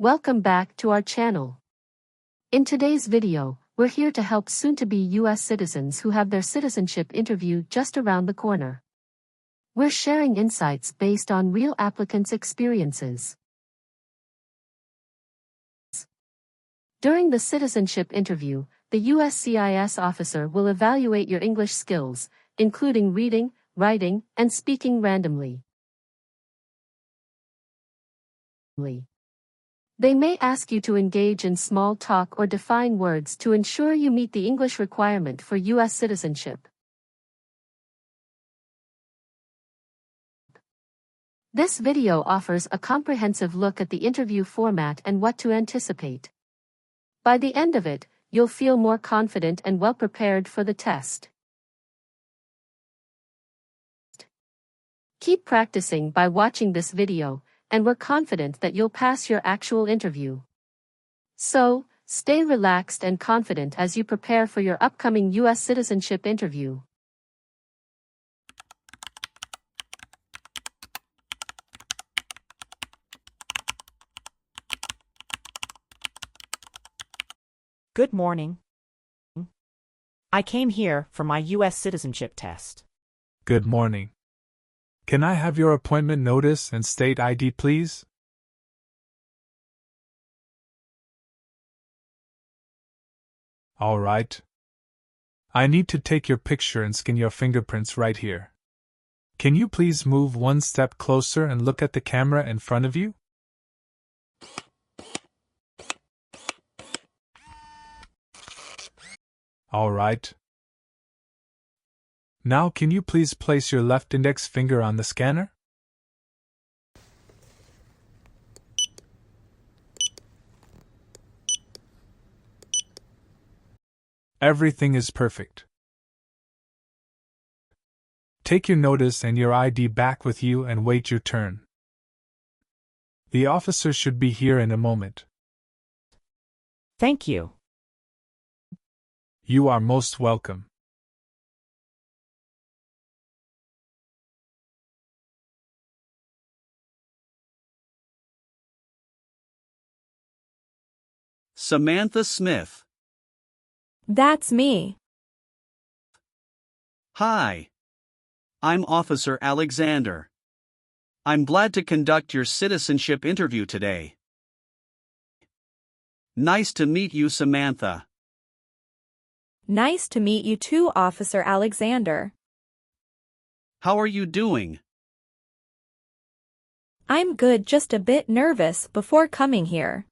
Welcome back to our channel. In today's video, we're here to help soon-to-be U.S. citizens who have their citizenship interview just around the corner. We're sharing insights based on real applicants' experiences. During the citizenship interview, the USCIS officer will evaluate your English skills, including reading, writing, and speaking randomly. They may ask you to engage in small talk or define words to ensure you meet the English requirement for U.S. citizenship. This video offers a comprehensive look at the interview format and what to anticipate. By the end of it, you'll feel more confident and well prepared for the test. Keep practicing by watching this video, and we're confident that you'll pass your actual interview. So, stay relaxed and confident as you prepare for your upcoming U.S. citizenship interview. Good morning. I came here for my U.S. citizenship test. Good morning. Can I have your appointment notice and state ID, please? All right. I need to take your picture and scan your fingerprints right here. Can you please move one step closer and look at the camera in front of you? All right. Now can you please place your left index finger on the scanner? Everything is perfect. Take your notice and your ID back with you and wait your turn. The officer should be here in a moment. Thank you. You are most welcome. Samantha Smith. That's me. Hi. I'm Officer Alexander. I'm glad to conduct your citizenship interview today. Nice to meet you, Samantha. Nice to meet you too, Officer Alexander. How are you doing? I'm good, just a bit nervous before coming here.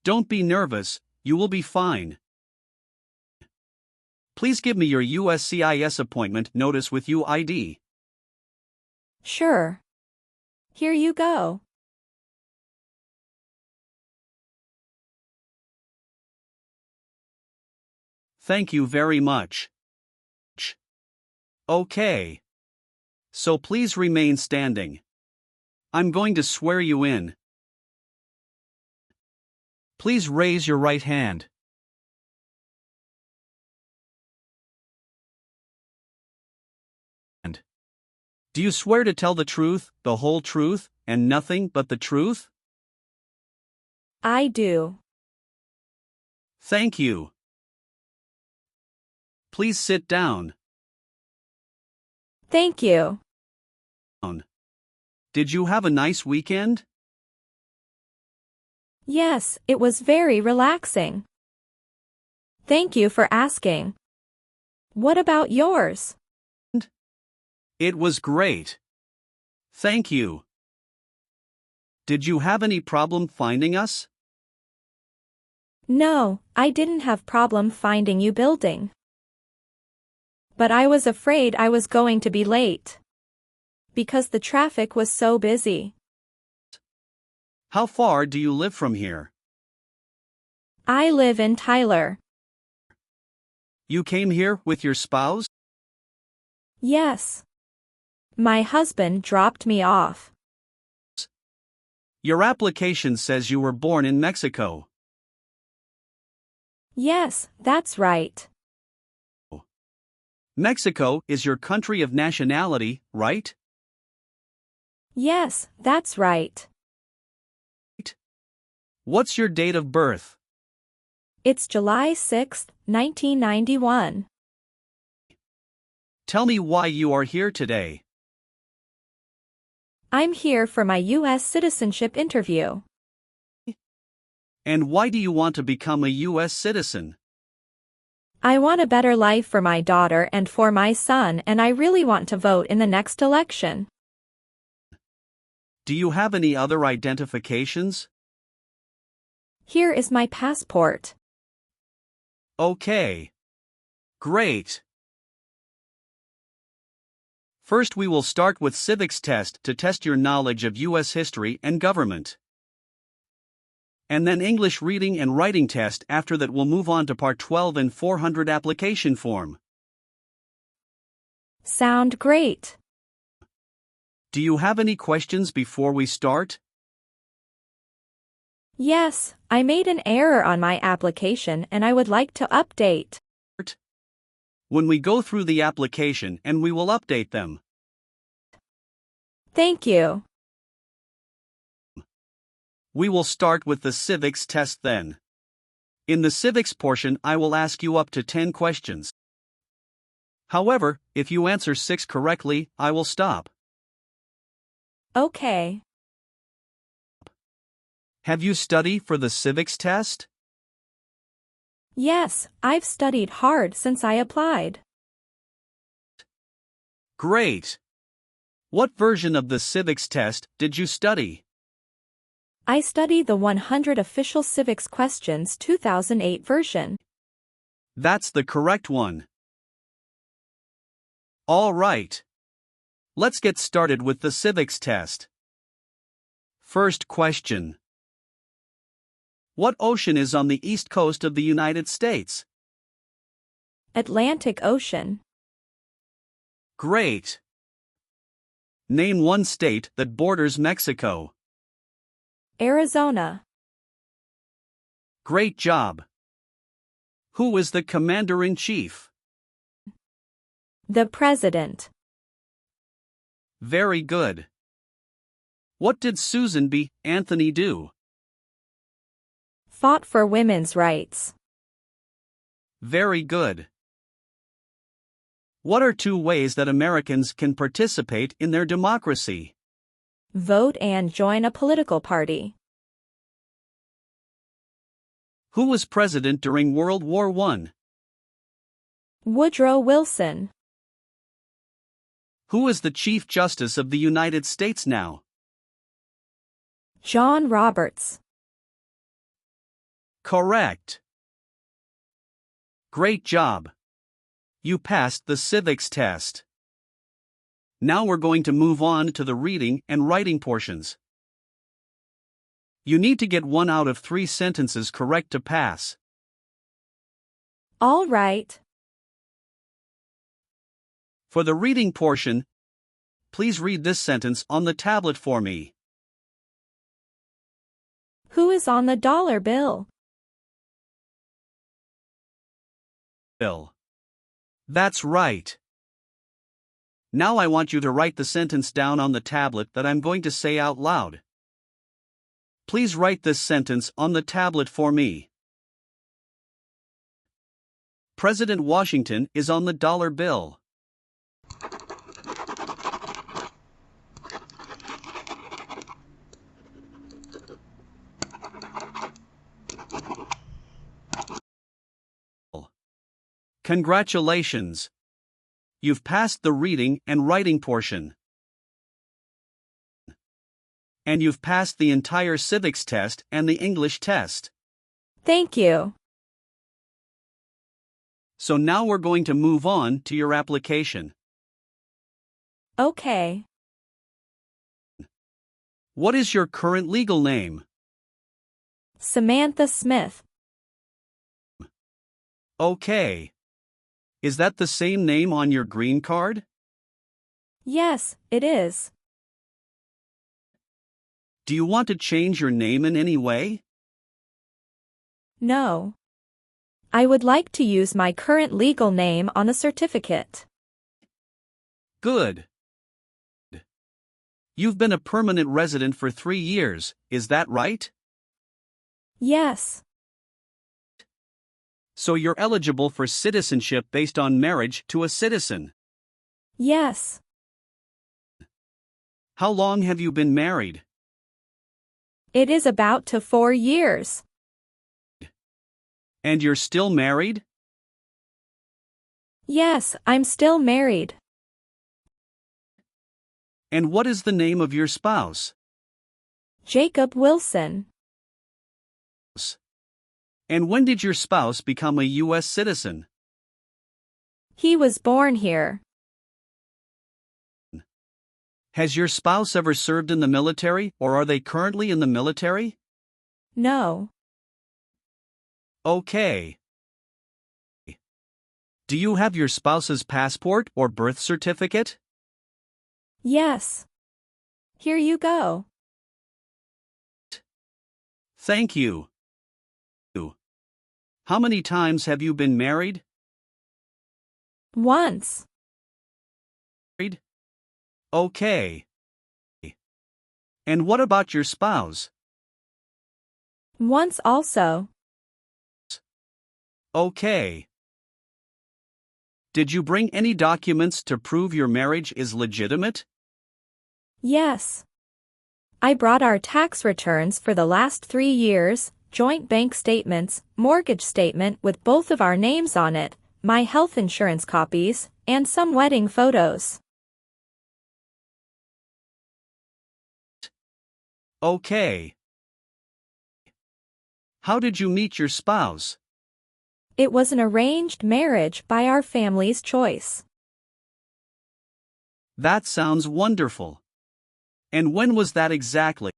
Don't be nervous, you will be fine. Please give me your USCIS appointment notice with UID. Sure. Here you go. Thank you very much. Okay. So please remain standing. I'm going to swear you in. Please raise your right hand. Do you swear to tell the truth, the whole truth, and nothing but the truth? I do. Thank you. Please sit down. Thank you. Did you have a nice weekend? Yes, it was very relaxing. Thank you for asking. What about yours? It was great. Thank you. Did you have any problem finding us? No, I didn't have problem finding you building. But I was afraid I was going to be late. Because the traffic was so busy. How far do you live from here? I live in Tyler. You came here with your spouse? Yes. My husband dropped me off. Your application says you were born in Mexico. Yes, that's right. Mexico is your country of nationality, right? Yes, that's right. What's your date of birth? It's July 6, 1991. Tell me why you are here today. I'm here for my U.S. citizenship interview. And why do you want to become a U.S. citizen? I want a better life for my daughter and for my son, and I really want to vote in the next election. Do you have any other identifications? Here is my passport. Okay. Great. First we will start with civics test to test your knowledge of U.S. history and government. And then English reading and writing test. After that we'll move on to part 12 and N400 application form. Sound great. Do you have any questions before we start? Yes, I made an error on my application and I would like to update. When we go through the application and we will update them. Thank you. We will start with the civics test then. In the civics portion I will ask you up to 10 questions. However, if you answer 6 correctly, I will stop. Okay. Have you studied for the civics test? Yes, I've studied hard since I applied. Great! What version of the civics test did you study? I studied the 100 Official Civics Questions 2008 version. That's the correct one. All right. Let's get started with the civics test. First question. What ocean is on the east coast of the United States? Atlantic Ocean. Great. Name one state that borders Mexico. Arizona. Great job. Who is the commander-in-chief? The President. Very good. What did Susan B. Anthony do? Fought for women's rights. Very good. What are 2 ways that Americans can participate in their democracy? Vote and join a political party. Who was president during World War I? Woodrow Wilson. Who is the Chief Justice of the United States now? John Roberts. Correct. Great job. You passed the civics test. Now we're going to move on to the reading and writing portions. You need to get 1 out of 3 sentences correct to pass. All right. For the reading portion, please read this sentence on the tablet for me. Who is on the dollar bill? Bill. That's right. Now I want you to write the sentence down on the tablet that I'm going to say out loud. Please write this sentence on the tablet for me. President Washington is on the dollar bill. Congratulations! You've passed the reading and writing portion. And you've passed the entire civics test and the English test. Thank you. So now we're going to move on to your application. Okay. What is your current legal name? Samantha Smith. Okay. Is that the same name on your green card? Yes, it is. Do you want to change your name in any way? No. I would like to use my current legal name on a certificate. Good. You've been a permanent resident for 3 years, is that right? Yes. So you're eligible for citizenship based on marriage to a citizen. Yes. How long have you been married? It is about to 4 years. And you're still married? Yes, I'm still married. And what is the name of your spouse? Jacob Wilson. And when did your spouse become a U.S. citizen? He was born here. Has your spouse ever served in the military, or are they currently in the military? No. Okay. Do you have your spouse's passport or birth certificate? Yes. Here you go. Thank you. How many times have you been married? Once. Okay. And what about your spouse? Once also. Okay. Did you bring any documents to prove your marriage is legitimate? Yes. I brought our tax returns for the last 3 years, joint bank statements, mortgage statement with both of our names on it, my health insurance copies, and some wedding photos. Okay. How did you meet your spouse? It was an arranged marriage by our family's choice. That sounds wonderful. And when was that exactly?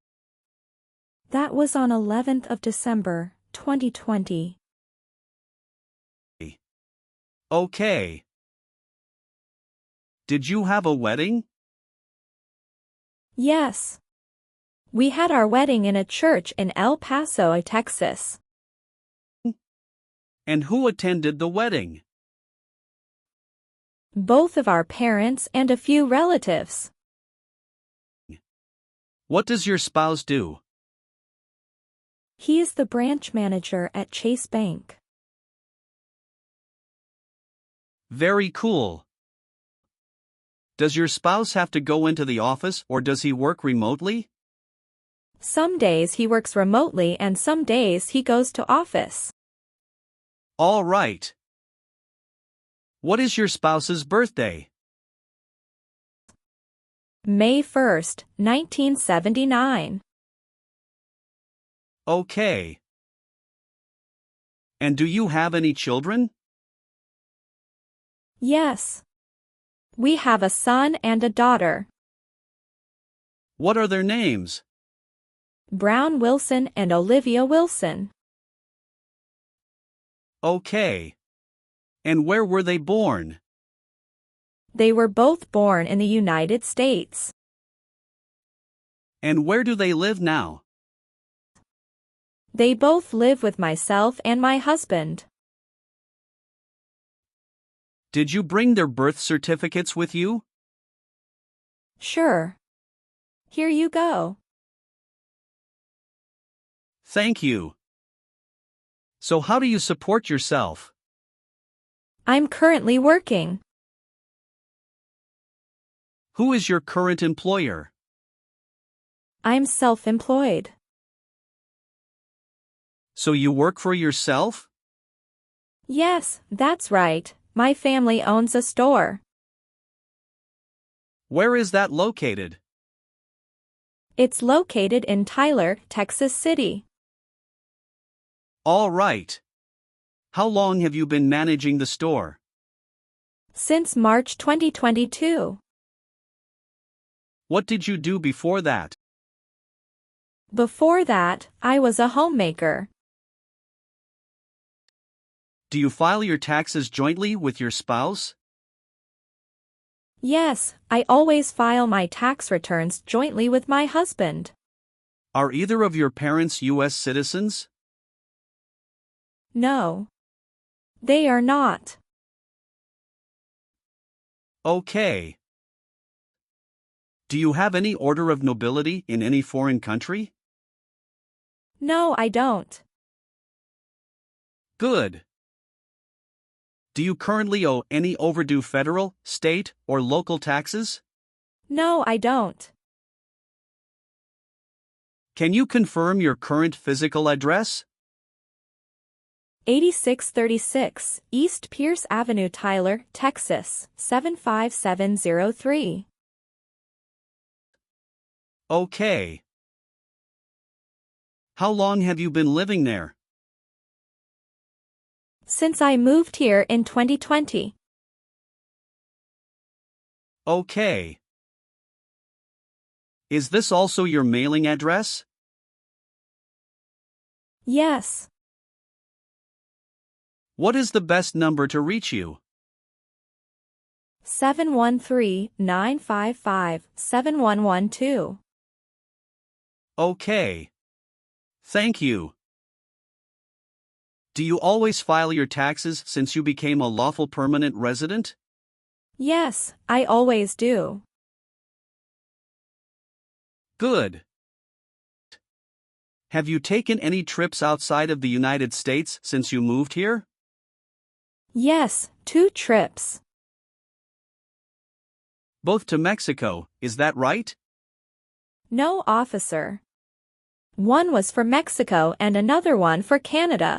That was on 11th of December, 2020. Okay. Did you have a wedding? Yes. We had our wedding in a church in El Paso, Texas. And who attended the wedding? Both of our parents and a few relatives. What does your spouse do? He is the branch manager at Chase Bank. Very cool. Does your spouse have to go into the office or does he work remotely? Some days he works remotely and some days he goes to office. All right. What is your spouse's birthday? May 1st, 1979. Okay. And do you have any children? Yes. We have a son and a daughter. What are their names? Brown Wilson and Olivia Wilson. Okay. And where were they born? They were both born in the United States. And where do they live now? They both live with myself and my husband. Did you bring their birth certificates with you? Sure. Here you go. Thank you. So how do you support yourself? I'm currently working. Who is your current employer? I'm self-employed. So you work for yourself? Yes, that's right. My family owns a store. Where is that located? It's located in Tyler, Texas City. All right. How long have you been managing the store? Since March 2022. What did you do before that? Before that, I was a homemaker. Do you file your taxes jointly with your spouse? Yes, I always file my tax returns jointly with my husband. Are either of your parents U.S. citizens? No. They are not. Okay. Do you have any order of nobility in any foreign country? No, I don't. Good. Do you currently owe any overdue federal, state, or local taxes? No, I don't. Can you confirm your current physical address? 8636 East Pierce Avenue, Tyler, Texas, 75703. Okay. How long have you been living there? Since I moved here in 2020. Okay. Is this also your mailing address? Yes. What is the best number to reach you? 713-955-7112. Okay. Thank you. Do you always file your taxes since you became a lawful permanent resident? Yes, I always do. Good. Have you taken any trips outside of the United States since you moved here? Yes, 2 trips. Both to Mexico, is that right? No, officer. One was for Mexico and another one for Canada.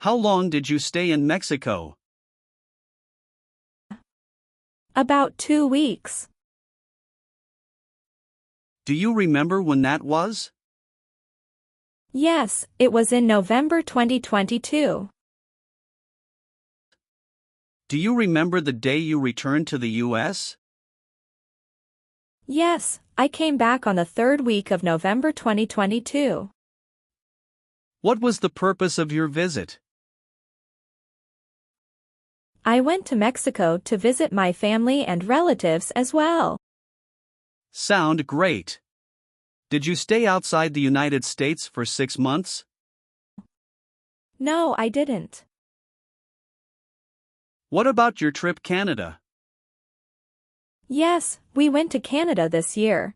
How long did you stay in Mexico? About 2 weeks. Do you remember when that was? Yes, it was in November 2022. Do you remember the day you returned to the U.S.? Yes, I came back on the 3rd week of November 2022. What was the purpose of your visit? I went to Mexico to visit my family and relatives as well. Sound great. Did you stay outside the United States for 6 months? No, I didn't. What about your trip Canada? Yes, we went to Canada this year.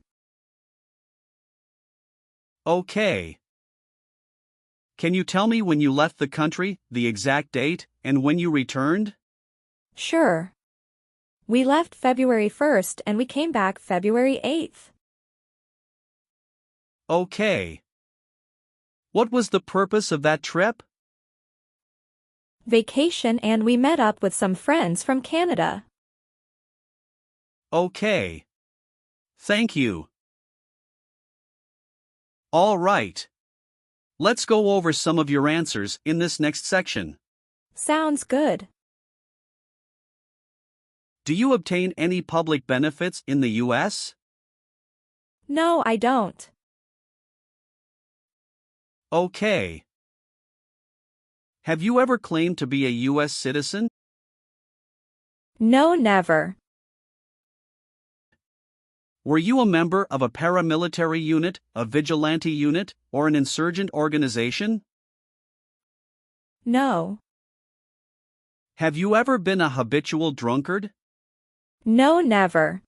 Okay. Can you tell me when you left the country, the exact date, and when you returned? Sure. We left February 1st and we came back February 8th. Okay. What was the purpose of that trip? Vacation, and we met up with some friends from Canada. Okay. Thank you. All right. Let's go over some of your answers in this next section. Sounds good. Do you obtain any public benefits in the U.S.? No, I don't. Okay. Have you ever claimed to be a U.S. citizen? No, never. Were you a member of a paramilitary unit, a vigilante unit, or an insurgent organization? No. Have you ever been a habitual drunkard? No, never.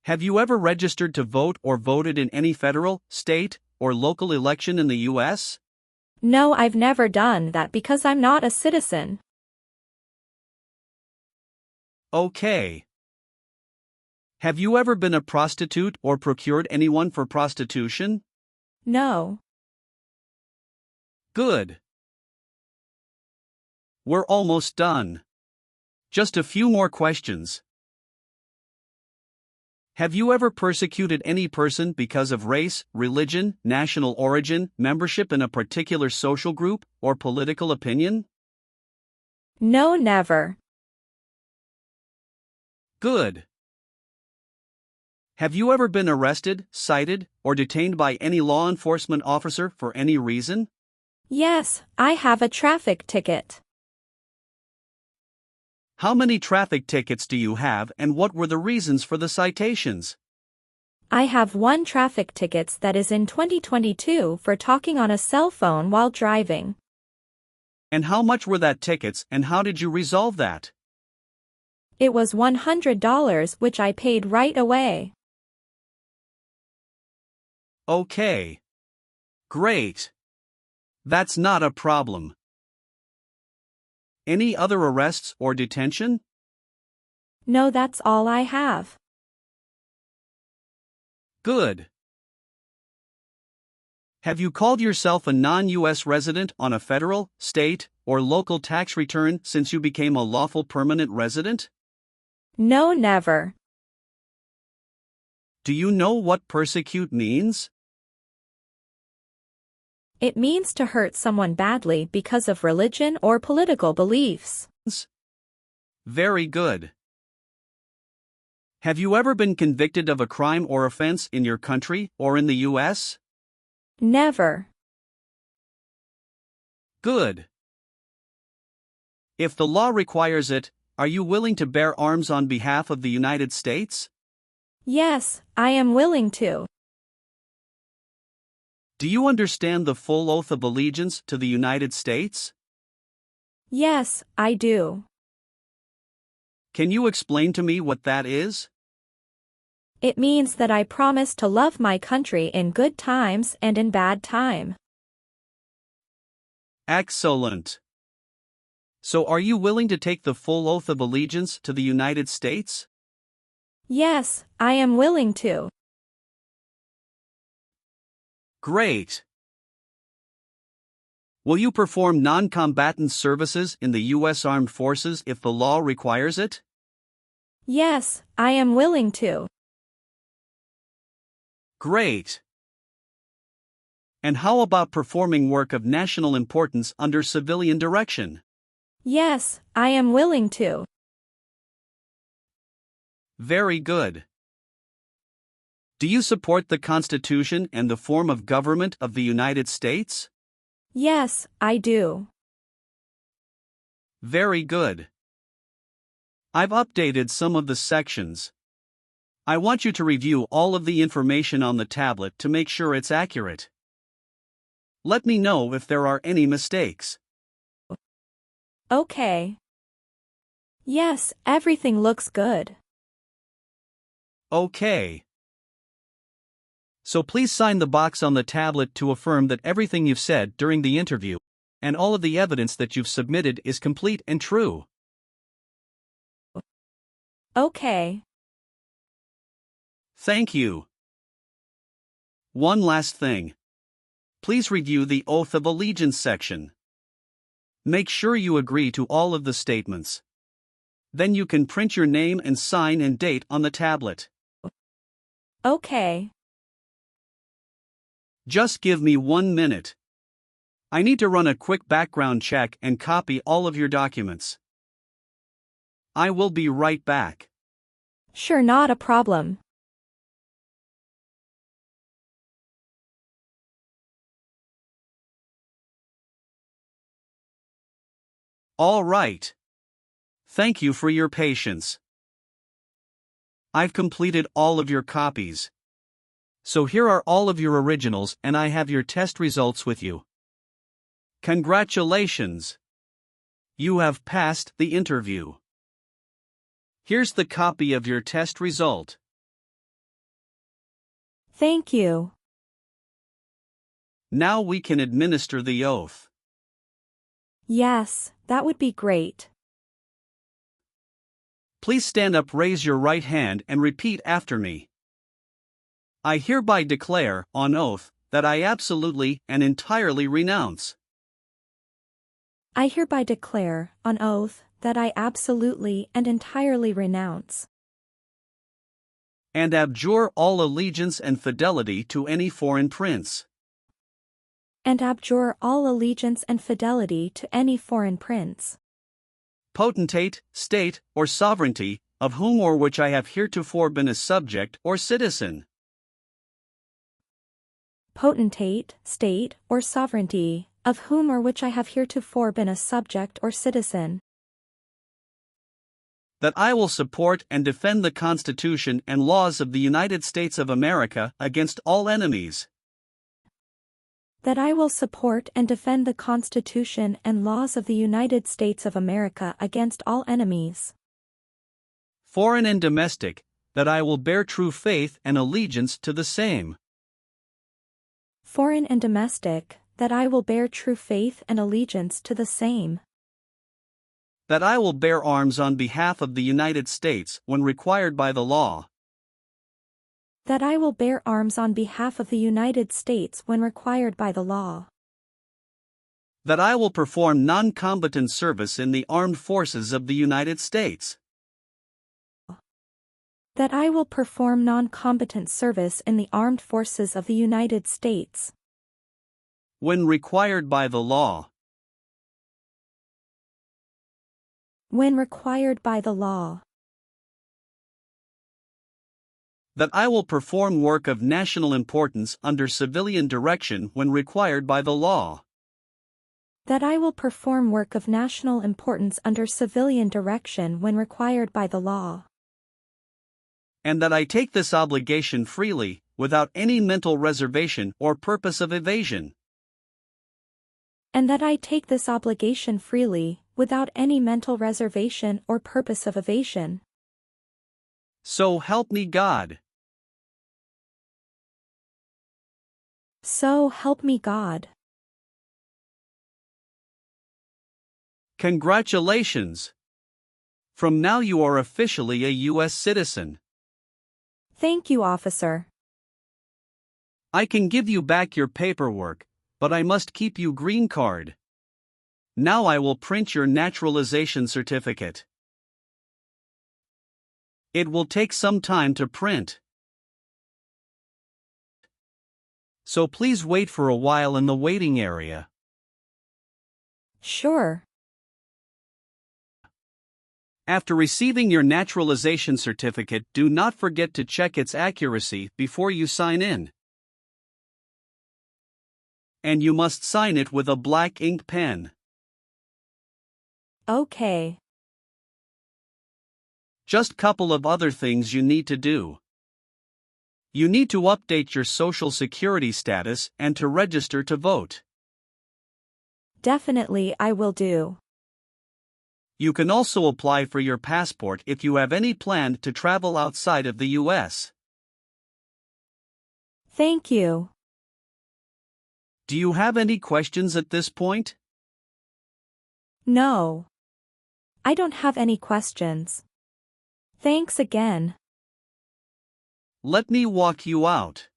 Have you ever registered to vote or voted in any federal, state, or local election in the U.S.? No, I've never done that because I'm not a citizen. Okay. Have you ever been a prostitute or procured anyone for prostitution? No. Good. We're almost done. Just a few more questions. Have you ever persecuted any person because of race, religion, national origin, membership in a particular social group, or political opinion? No, never. Good. Have you ever been arrested, cited, or detained by any law enforcement officer for any reason? Yes, I have a traffic ticket. How many traffic tickets do you have, and what were the reasons for the citations? I have 1 traffic ticket that is in 2022 for talking on a cell phone while driving. And how much were that tickets, and how did you resolve that? It was $100, which I paid right away. Okay. Great. That's not a problem. Any other arrests or detention? No, that's all I have. Good. Have you called yourself a non-U.S. resident on a federal, state, or local tax return since you became a lawful permanent resident? No, never. Do you know what persecute means? It means to hurt someone badly because of religion or political beliefs. Very good. Have you ever been convicted of a crime or offense in your country or in the U.S.? Never. Good. If the law requires it, are you willing to bear arms on behalf of the United States? Yes, I am willing to. Do you understand the full oath of allegiance to the United States? Yes, I do. Can you explain to me what that is? It means that I promise to love my country in good times and in bad time. Excellent. So are you willing to take the full oath of allegiance to the United States? Yes, I am willing to. Great. Will you perform non-combatant services in the U.S. Armed Forces if the law requires it? Yes, I am willing to. Great. And how about performing work of national importance under civilian direction? Yes, I am willing to. Very good. Do you support the Constitution and the form of government of the United States? Yes, I do. Very good. I've updated some of the sections. I want you to review all of the information on the tablet to make sure it's accurate. Let me know if there are any mistakes. Okay. Yes, everything looks good. Okay. So please sign the box on the tablet to affirm that everything you've said during the interview and all of the evidence that you've submitted is complete and true. Okay. Thank you. One last thing. Please review the Oath of Allegiance section. Make sure you agree to all of the statements. Then you can print your name and sign and date on the tablet. Okay. Just give me 1 minute. I need to run a quick background check and copy all of your documents. I will be right back. Sure, not a problem. All right. Thank you for your patience. I've completed all of your copies. So here are all of your originals and I have your test results with you. Congratulations! You have passed the interview. Here's the copy of your test result. Thank you. Now we can administer the oath. Yes, that would be great. Please stand up, raise your right hand and repeat after me. I hereby declare, on oath, that I absolutely and entirely renounce. I hereby declare, on oath, that I absolutely and entirely renounce and abjure all allegiance and fidelity to any foreign prince, and abjure all allegiance and fidelity to any foreign prince, potentate, state, or sovereignty, of whom or which I have heretofore been a subject or citizen. Potentate, state, or sovereignty, of whom or which I have heretofore been a subject or citizen. That I will support and defend the Constitution and laws of the United States of America against all enemies. That I will support and defend the Constitution and laws of the United States of America against all enemies, foreign and domestic, that I will bear true faith and allegiance to the same. foreign and domestic, that I will bear true faith and allegiance to the same. That I will bear arms on behalf of the United States when required by the law. That I will bear arms on behalf of the United States when required by the law. That I will perform non-combatant service in the armed forces of the United States. That I will perform non-combatant service in the armed forces of the United States. When required by the law. When required by the law. That I will perform work of national importance under civilian direction when required by the law. That I will perform work of national importance under civilian direction when required by the law. And that I take this obligation freely, without any mental reservation or purpose of evasion. And that I take this obligation freely, without any mental reservation or purpose of evasion. So help me God. So help me God. Congratulations! From now you are officially a U.S. citizen. Thank you, officer. I can give you back your paperwork, but I must keep you green card. Now I will print your naturalization certificate. It will take some time to print. So please wait for a while in the waiting area. Sure. After receiving your naturalization certificate, do not forget to check its accuracy before you sign in. And you must sign it with a black ink pen. Okay. Just couple of other things you need to do. You need to update your Social Security status and to register to vote. Definitely I will do. You can also apply for your passport if you have any plan to travel outside of the U.S. Thank you. Do you have any questions at this point? No. I don't have any questions. Thanks again. Let me walk you out.